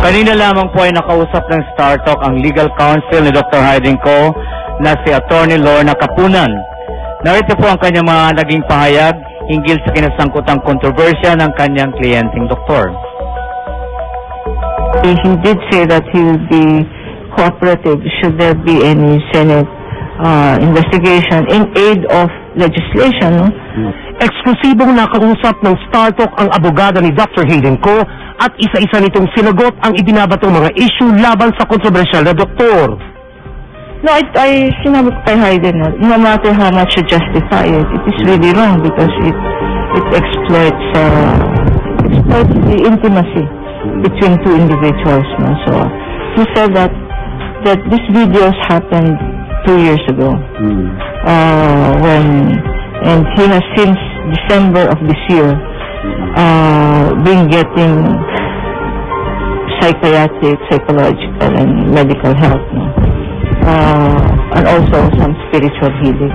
Kanina lamang po ay nakausap ng Star Talk ang legal counsel ni Dr. Hayden Ko na si Attorney Lorna Kapunan. Narito po ang kanyang mga naging pahayag hinggil sa kinasangkutang kontrobersya ng kanyang kliyenteng doktor. He did say that he will be cooperative should there be any Senate investigation in aid of legislation. No? Eksklusibong nakausap ng Star Talk ang abogada ni Dr. Hayden Ko at isa-isa nitong sinagot ang ibinabatong mga issue laban sa kontrobersyal na doktor. No, I sinabi ko kay Hayden, no matter how much you justify it, it is really wrong because it exploits the intimacy between two individuals. No? So he said that these videos happened 2 years ago, and he has since December of this year been getting psychiatric, psychological, and medical help, no? And also some spiritual healing.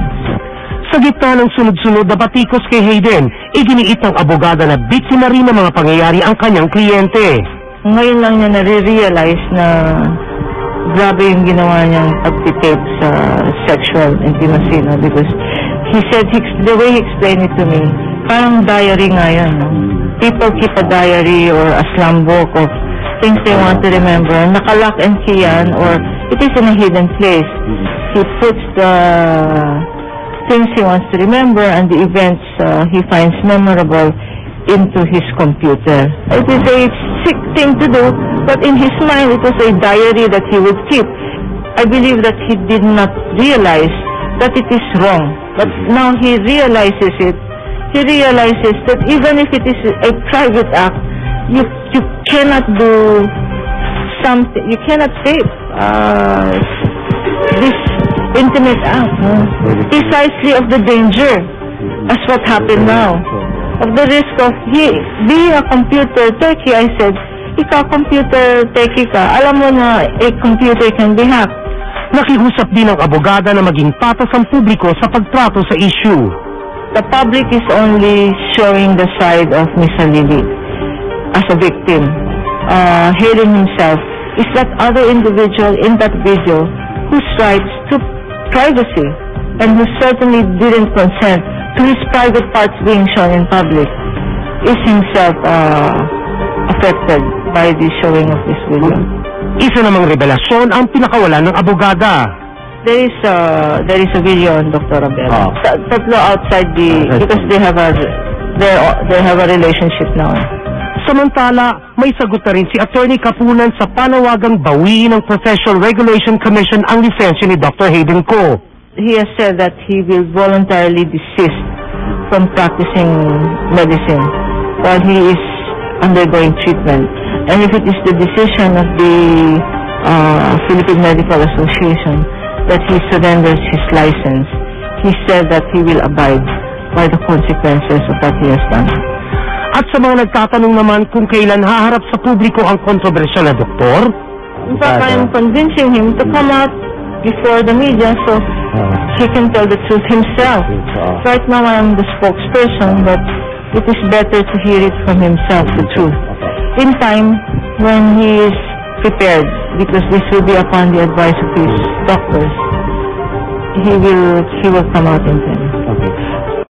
Sa gitna ng sunod-sunod na batikos kay Hayden, iginiit ng abogada na biktima rin ng mga pangyayari ang kanyang kliyente. Ngayon lang niya nare-realize na grabe yung ginawa niyang pagtitake sa sexual intimacy, no? Because he said, the way he explained it to me, parang diary nga yan, no? People keep a diary or a slam book of things they want to remember. Nakalock and key yan, or it is in a hidden place. He puts the things he wants to remember and the events he finds memorable into his computer. It is a sick thing to do, but in his mind it was a diary that he would keep. I believe that he did not realize that it is wrong, but now he realizes it. He realizes that even if it is a private act, you cannot do something, you cannot tape this intimate act, no? Precisely of the danger, as what happened now, of the risk of being a computer techie. I said, ikaw computer techie ka, alam mo na a computer can be hacked. Nakiusap din ang abogada na maging patas ang publiko sa pagtrato sa issue. The public is only showing the side of Miss Lily as a victim. Hayden himself is that other individual in that video whose rights to privacy and who certainly didn't consent to his private parts being shown in public is himself affected by the showing of this video. Isa namang revelasyon ang pinakawalan ng abogada. There is a video on Dr. Abel. Tatlo outside because they have a relationship now. Samantala, may sagot na rin si Attorney Kapunan sa panawagang bawiin ng Professional Regulation Commission ang lisensya ni Dr. Hayden Ko. He has said that he will voluntarily desist from practicing medicine while he is undergoing treatment. And if it is the decision of the Philippine Medical Association that he surrenders his license, he said that he will abide by the consequences of what he has done. At sa mga nagtatanong naman kung kailan haharap sa publiko ang kontrobersyal na doktor, in fact, I am convincing him to come out before the media so he can tell the truth himself. Right now I am the spokesperson, but it is better to hear it from himself, the truth. In time, when he is prepared, because this will be upon the advice of his doctors, he will come out in time.